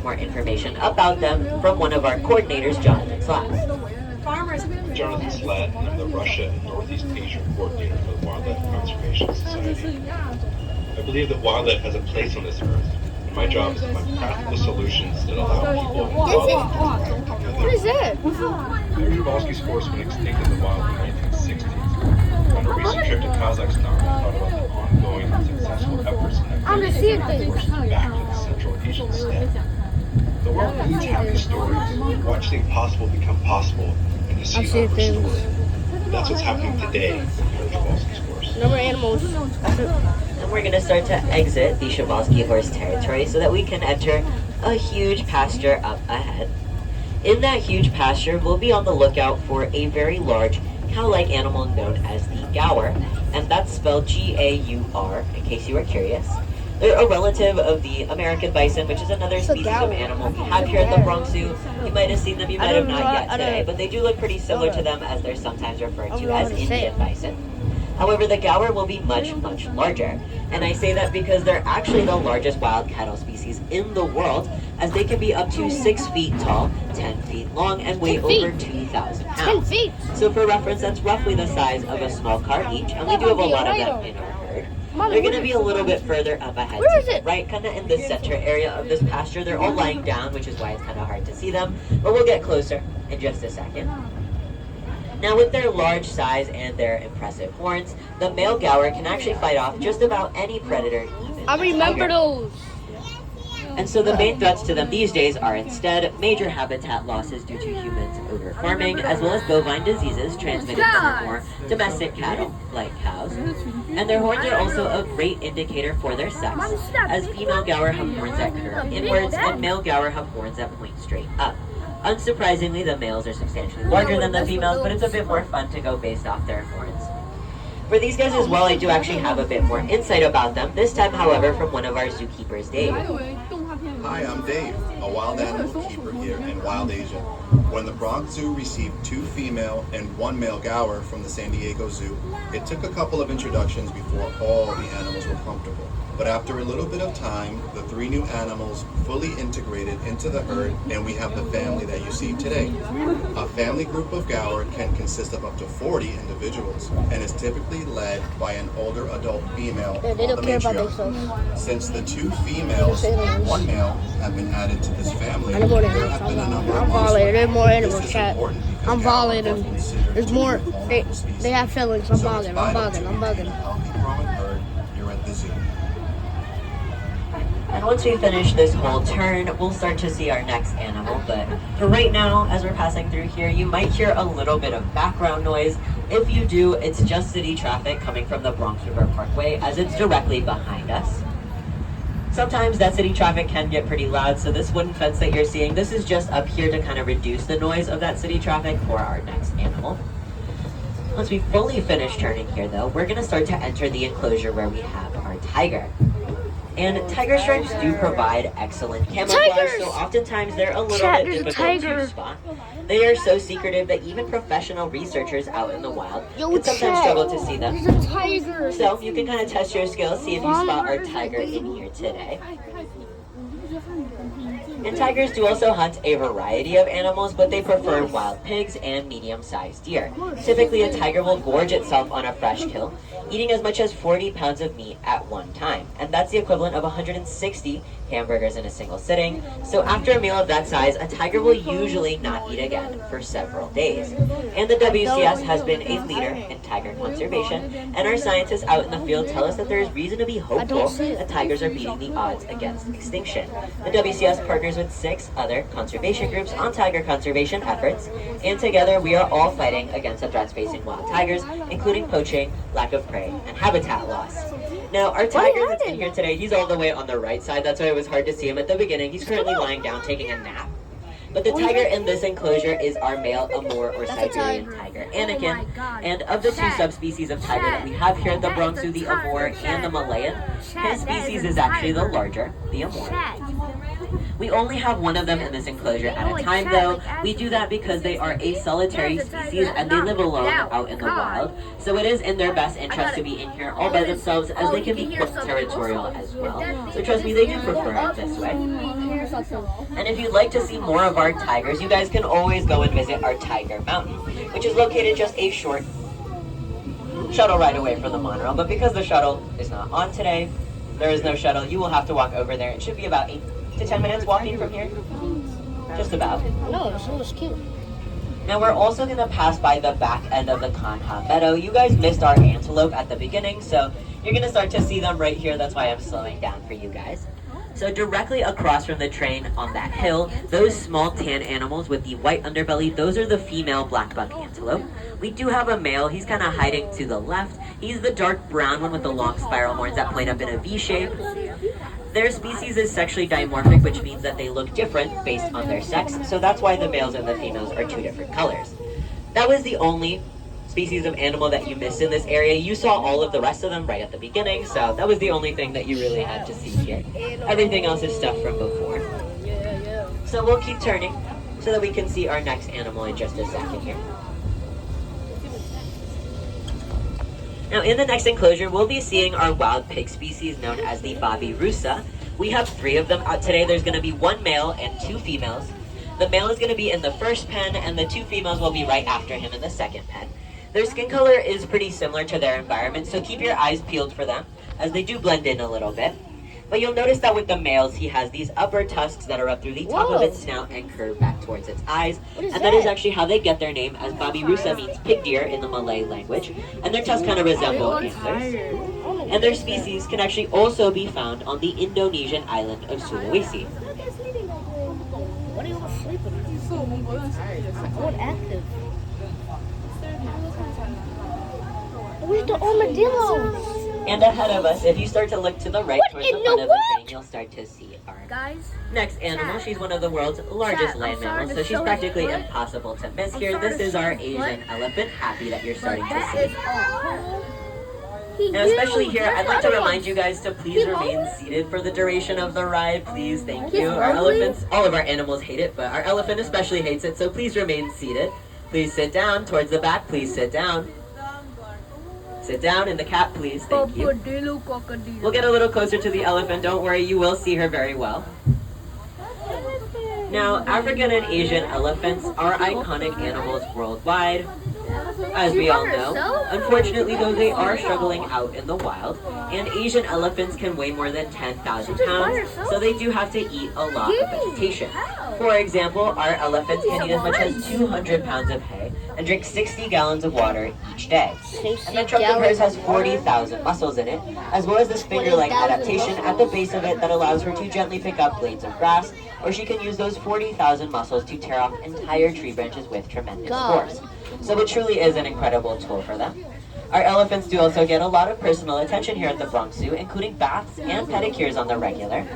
more information about them from one of our coordinators, Jonathan Slatt. Jonathan Slatt, and I'm the Russia and Northeast Asia coordinator for the Wildlife Conservation Society. I believe that wildlife has a place on this earth, and my job is to find practical solutions that allow people and wildlife to come together. What is it? The Przewalski's forest went extinct in the wild in the 1960s. On a recent trip to Kazakhstan, I thought about the ongoing and successful efforts in that country to force it back to the Central Asian steppe. The world needs happy stories. Watch the impossible become possible, and to see art restored. That's what's happening today in Przewalski's forest. No more animals. And we're going to start to exit the Przewalski horse territory so that we can enter a huge pasture up ahead. In that huge pasture, we'll be on the lookout for a very large cow-like animal known as the gaur, and that's spelled G-A-U-R, in case you were curious. They're a relative of the American bison, which is another species of animal we have here at the Bronx Zoo. You might have seen them, you might have not yet today, but they do look pretty similar to them, as they're sometimes referred to as Indian bison. However, the gaur will be much, much larger. And I say that because they're actually the largest wild cattle species in the world, as they can be up to 6 feet tall, 10 feet long, and weigh over 2,000 pounds. 10 feet! So for reference, that's roughly the size of a small car each, and we do have a lot of them in our herd. They're going to be a little bit further up ahead Where to is the it? right, kind of in the center area of this pasture. They're all lying down, which is why it's kind of hard to see them, but we'll get closer in just a second. Now, with their large size and their impressive horns, the male gaur can actually fight off just about any predator, even I a remember tiger. those. And so the main threats to them these days are instead major habitat losses due to humans over-farming, as well as bovine diseases transmitted from more domestic cattle, like cows. And their horns are also a great indicator for their sex, as female gaur have horns that curve inwards and male gaur have horns that point straight up. Unsurprisingly, the males are substantially larger than the females, but it's a bit more fun to go based off their horns. For these guys as well, I do actually have a bit more insight about them, this time, however, from one of our zookeepers, Dave. Hi, I'm Dave, a wild animal keeper here in Wild Asia. When the Bronx Zoo received 2 female and 1 male gaur from the San Diego Zoo, it took a couple of introductions before all the animals were comfortable. But after a little bit of time, the 3 new animals fully integrated into the herd, and we have the family that you see today. A family group of gaur can consist of up to 40 individuals, and is typically led by an older adult female Yeah, they called don't the care about matriarch. themselves. Since the 2 females and 1 male have been added to this family, I know more there animals. have been a number I'm of violated. There's more This animals, is chat. important because I'm gaur are violated. considered There's to more. be vulnerable species. They have feelings. I'm So it's bugging. I'm vital bugging. to I'm maintain bugging. a healthy growing herd here at the zoo. And once we finish this whole turn, we'll start to see our next animal. But for right now, as we're passing through here, you might hear a little bit of background noise. If you do, it's just city traffic coming from the Bronx River Parkway, as it's directly behind us. Sometimes that city traffic can get pretty loud, so this wooden fence that you're seeing, this is just up here to kind of reduce the noise of that city traffic for our next animal. Once we fully finish turning here, though, we're going to start to enter the enclosure where we have our tiger. And tiger stripes do provide excellent camouflage, Tigers! so oftentimes they're a little Chat, bit there's a difficult tiger. to spot. They are so secretive that even professional researchers out in the wild Yo, can sometimes chat. struggle to see them. There's a tiger. So you can kind of test your skills, see if you spot our tiger in here today. And tigers do also hunt a variety of animals, but they prefer wild pigs and medium-sized deer. Typically, a tiger will gorge itself on a fresh kill, eating as much as 40 pounds of meat at one time. And that's the equivalent of 160 hamburgers in a single sitting. So after a meal of that size, a tiger will usually not eat again for several days. And the WCS has been a leader in tiger conservation, and our scientists out in the field tell us that there is reason to be hopeful that tigers are beating the odds against extinction. The WCS partners with 6 other conservation groups on tiger conservation efforts, and together we are all fighting against the threats facing wild tigers, including poaching, lack of prey, and habitat loss. Now, our tiger that's in here today, he's all the way on the right side. That's why it was hard to see him at the beginning. He's currently lying down taking a nap. But the tiger in this enclosure is our male Amur or Siberian tiger, Anakin. And of the 2 subspecies of tiger that we have here at the Bronx Zoo, the Amur and the Malayan, his species is actually the larger, the Amur. We only have one of them in this enclosure at a time, though. We do that because they are a solitary species and they live alone out in the wild. So it is in their best interest to be in here all by themselves, as they can be quite territorial as well. So trust me, they do prefer it this way. And if you'd like to see more of our tigers, you guys can always go and visit our Tiger Mountain, which is located just a short shuttle ride away from the monorail. But because the shuttle is not on today, there is no shuttle, you will have to walk over there. It should be about 8 to 10 minutes walking from here. Just about. No, this one was cute. Now we're also going to pass by the back end of the Kanha Meadow. You guys missed our antelope at the beginning, so you're going to start to see them right here. That's why I'm slowing down for you guys. So directly across from the train on that hill, those small tan animals with the white underbelly, those are the female black buck antelope. We do have a male. He's kind of hiding to the left. He's the dark brown one with the long spiral horns that point up in a V shape. Their species is sexually dimorphic, which means that they look different based on their sex, so that's why the males and the females are 2 different colors. That was the only species of animal that you missed in this area. You saw all of the rest of them right at the beginning, so that was the only thing that you really had to see here. Everything else is stuff from before. So we'll keep turning so that we can see our next animal in just a second here. Now in the next enclosure, we'll be seeing our wild pig species known as the Babirusa. We have 3 of them out today. There's going to be 1 male and 2 females. The male is going to be in the first pen, and the 2 females will be right after him in the second pen. Their skin color is pretty similar to their environment, so keep your eyes peeled for them, as they do blend in a little bit. But you'll notice that with the males, he has these upper tusks that are up through the top of its snout and curve back towards its eyes. And that is actually how they get their name, as Babirusa means pig deer in the Malay language. And their tusks kind of resemble antlers. And their species can actually also be found on the Indonesian island of Sulawesi. What are you all sleeping? What active? Where's the armadillo? And ahead of us, if you start to look to the right towards the front of the train, you'll start to see our next animal. She's one of the world's largest land mammals, so she's practically impossible to miss here. This is our Asian elephant. Happy that you're starting to see. Now, especially here, I'd like to remind you guys to please remain seated for the duration of the ride. Please, thank you. Our elephants, all of our animals hate it, but our elephant especially hates it, so please remain seated. Please sit down towards the back. Please sit down. Sit down in the cap, please. Thank you. We'll get a little closer to the elephant. Don't worry, you will see her very well. Now, African and Asian elephants are iconic animals worldwide, as we all know. Unfortunately, though, they are struggling out in the wild, and Asian elephants can weigh more than 10,000 pounds, so they do have to eat a lot of vegetation. For example, our elephants can eat as much as 200 pounds of hay and drink 60 gallons of water each day. And the trunk of hers has 40,000 muscles in it, as well as this finger-like adaptation at the base of it that allows her to gently pick up blades of grass, or she can use those 40,000 muscles to tear off entire tree branches with tremendous force. So it truly is an incredible tool for them. Our elephants do also get a lot of personal attention here at the Bronx Zoo, including baths and pedicures on the regular.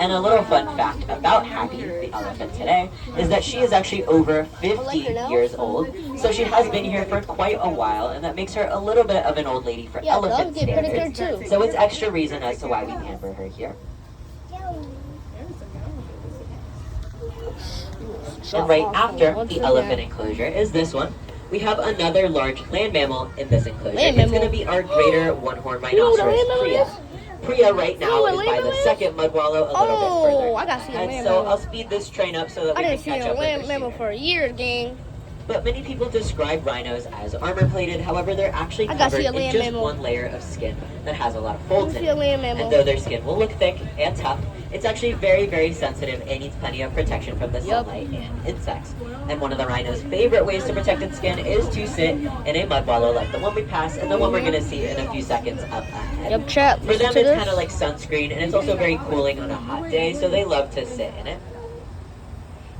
And a little fun fact about Happy, the elephant today, is that she is actually over 50 years old. So she has been here for quite a while, and that makes her a little bit of an old lady for elephant standards. So it's extra reason as to why we pamper her here. And right after the elephant enclosure is this one. We have another large land mammal in this enclosure. It's going to be our greater one-horned rhinoceros, Priya. Priya right now is by the second mud wallow a little bit further ahead, so I'll speed this train up so that we can catch up with her. For years, gang. But many people describe rhinos as armor-plated. However, they're actually covered in just one layer of skin that has a lot of folds in it. And though their skin will look thick and tough, it's actually very, very sensitive and needs plenty of protection from the sunlight and insects. And one of the rhino's favorite ways to protect its skin is to sit in a mud wallow like the one we passed and the one we're going to see in a few seconds up ahead. For them, it's kind of like sunscreen, and it's also very cooling on a hot day, so they love to sit in it.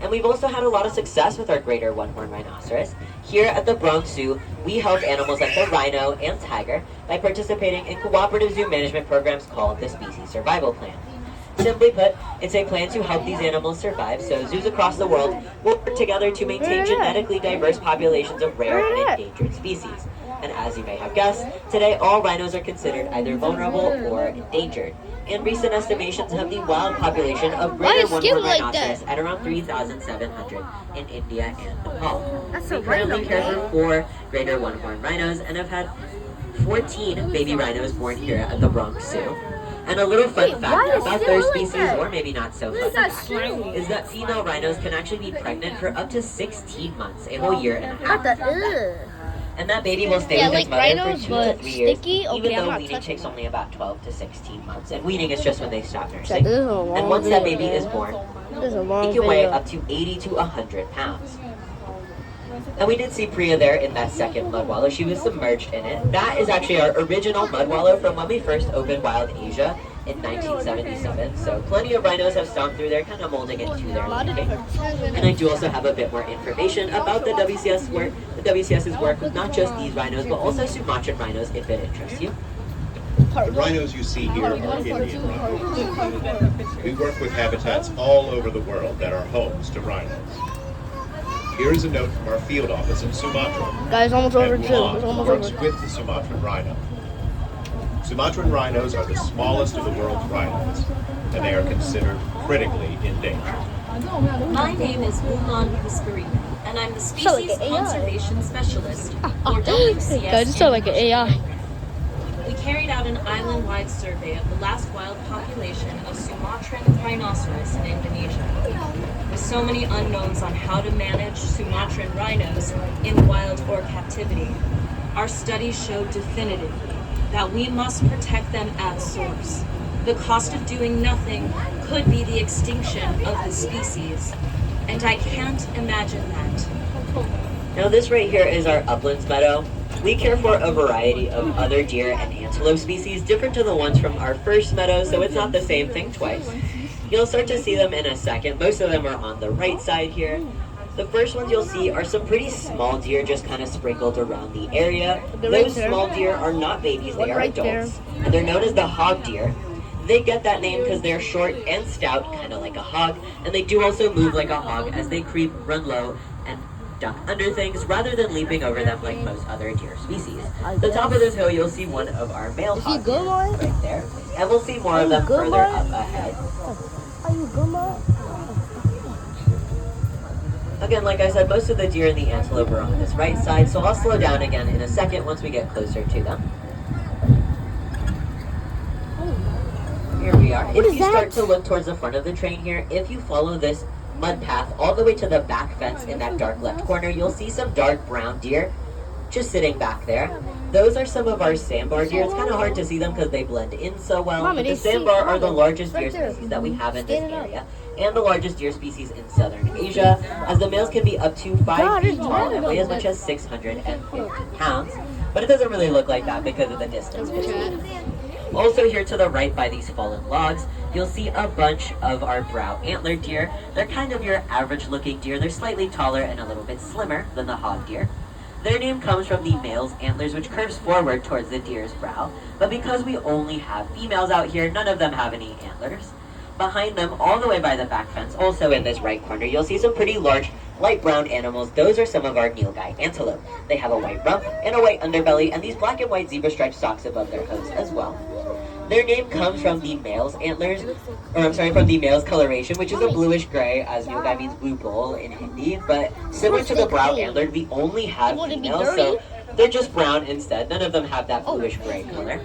And we've also had a lot of success with our greater one-horned rhinoceros. Here at the Bronx Zoo, we help animals like the rhino and tiger by participating in cooperative zoo management programs called the Species Survival Plan. Simply put, it's a plan to help these animals survive, so zoos across the world will work together to maintain genetically diverse populations of rare and endangered species. And as you may have guessed, today all rhinos are considered either vulnerable or endangered. And recent estimations have the wild population of greater one-horned rhinoceros at around 3,700 in India and Nepal. We currently care for 4 greater one-horned rhinos and have had 14 baby rhinos born here at the Bronx Zoo. And a little fun Wait, fact why is about it their like species, that? or maybe not so Look fun at that fact, slimy. is that female rhinos can actually be pregnant for up to 16 months, a whole year and a half. What the And that baby will stay Yeah, with its like mother rhinos, for 2 to but 3 years, sticky? Okay, even I'm though not weaning touching takes that. only about 12 to 16 months. And weaning is just when they stop Check, nursing. this is a long And once that video, baby is man. born, This is a long it can weigh video. up to 80 to 100 pounds. And we did see Priya there in that second mud wallow. She was submerged in it. That is actually our original mud wallow from when we first opened Wild Asia in 1977. So plenty of rhinos have stomped through there, kind of molding it to their liking. And I do also have a bit more information about the WCS work. The WCS's work with not just these rhinos, but also Sumatran rhinos, if it interests you. The rhinos you see here are Indian rhinos. We work with habitats all over the world that are homes to rhinos. Here is a note from our field office in Sumatra. Guys, almost over And too. Juan It's almost works over. with the Sumatran rhino. Sumatran rhinos are the smallest of the world's rhinos, and they are considered critically endangered. My name is Mulan Puskarina, and I'm the So like Species an AI. Conservation Specialist, or WCS. Guys, it's so like an AI. We carried out an island-wide survey of the last wild population of Sumatran rhinoceros in Indonesia. With so many unknowns on how to manage Sumatran rhinos in wild or captivity, our study showed definitively that we must protect them at source. The cost of doing nothing could be the extinction of the species, and I can't imagine that. Now this right here is our uplands meadow. We care for a variety of other deer and antelope species, different to the ones from our first meadow, so it's not the same thing twice. You'll start to see them in a second. Most of them are on the right side here. The first ones you'll see are some pretty small deer just kind of sprinkled around the area. Those small deer are not babies, they are adults, and they're known as the hog deer. They get that name because they're short and stout, kind of like a hog, and they do also move like a hog as they creep, run low, and duck under things rather than leaping over them like most other deer species. The top of this hill, you'll see one of our male hog deer right there, and we'll see more of them further up ahead. Are you good, Mom? Again, like I said, most of the deer and the antelope are on this right side, so I'll slow down again in a second once we get closer to them. Here we are. If you start to look towards the front of the train here, if you follow this mud path all the way to the back fence in that dark left corner, you'll see some dark brown deer just sitting back there. Those are some of our sandbar deer. It's kind of hard to see them because they blend in so well. Mama, But the they see- sandbar are the Mama, largest right deer there. species that we have in this Stand up. area, and the largest deer species in southern Asia, as the males can be up to 5 God, feet it's tall better and weigh as than much as 650 pounds. But it doesn't really look like that because of the distance between. Also here to the right by these fallen logs, you'll see a bunch of our brow antler deer. They're kind of your average looking deer. They're slightly taller and a little bit slimmer than the hog deer. Their name comes from the male's antlers, which curves forward towards the deer's brow. But because we only have females out here, none of them have any antlers. Behind them, all the way by the back fence, also in this right corner, you'll see some pretty large light brown animals. Those are some of our Nilgai antelope. They have a white rump and a white underbelly, and these black and white zebra striped socks above their hooves as well. Their name comes from the male's antlers, from the male's coloration, which is a bluish gray, as Nilgai means blue bull in Hindi, but similar to the brow antler, we only have Wouldn't it be females, so they're just brown instead. None of them have that bluish gray color.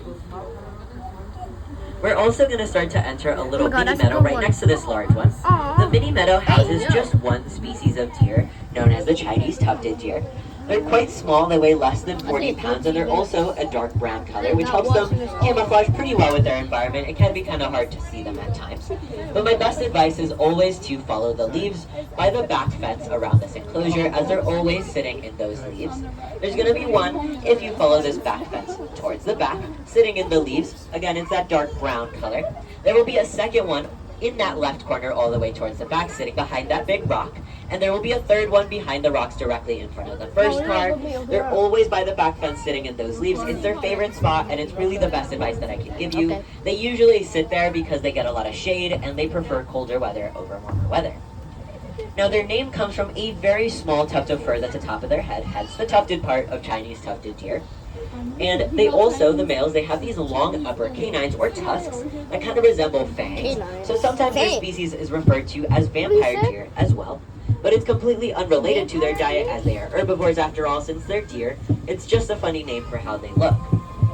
We're also going to start to enter a little Oh my God, mini that's a meadow good right one. next to this large one. Aw. The mini meadow houses Hey, no. just one species of deer, known as the Chinese tufted deer. They're quite small, they weigh less than 40 pounds, and they're also a dark brown color, which helps them camouflage pretty well with their environment. It can be kind of hard to see them at times. But my best advice is always to follow the leaves by the back fence around this enclosure, as they're always sitting in those leaves. There's going to be one, if you follow this back fence towards the back, sitting in the leaves. Again, it's that dark brown color. There will be a second one in that left corner all the way towards the back, sitting behind that big rock. And there will be a third one behind the rocks directly in front of the first car. They're always by the back fence sitting in those leaves. It's their favorite spot, and it's really the best advice that I can give you. Okay. They usually sit there because they get a lot of shade, and they prefer colder weather over warmer weather. Now their name comes from a very small tuft of fur that's at the top of their head, hence the tufted part of Chinese tufted deer. And they also, the males, they have these long upper canines or tusks that kind of resemble fangs. Canines. So sometimes their Fangs. species is referred to as vampire say? deer as well. But it's completely unrelated to their diet, as they are herbivores after all. Since they're deer, it's just a funny name for how they look.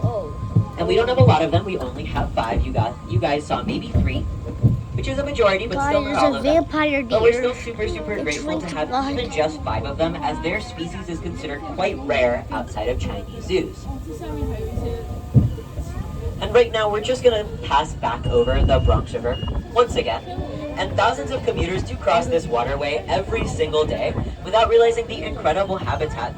Oh. And we don't have a lot of them. We only have 5. You guys saw maybe 3, which is a majority, but still Guys, not all there's a of them. vampire But we're deer. still super It grateful to drinks have blood. even just 5 of them, as their species is considered quite rare outside of Chinese zoos. And right now, we're just gonna pass back over the Bronx River once again. And thousands of commuters do cross this waterway every single day without realizing the incredible habitat that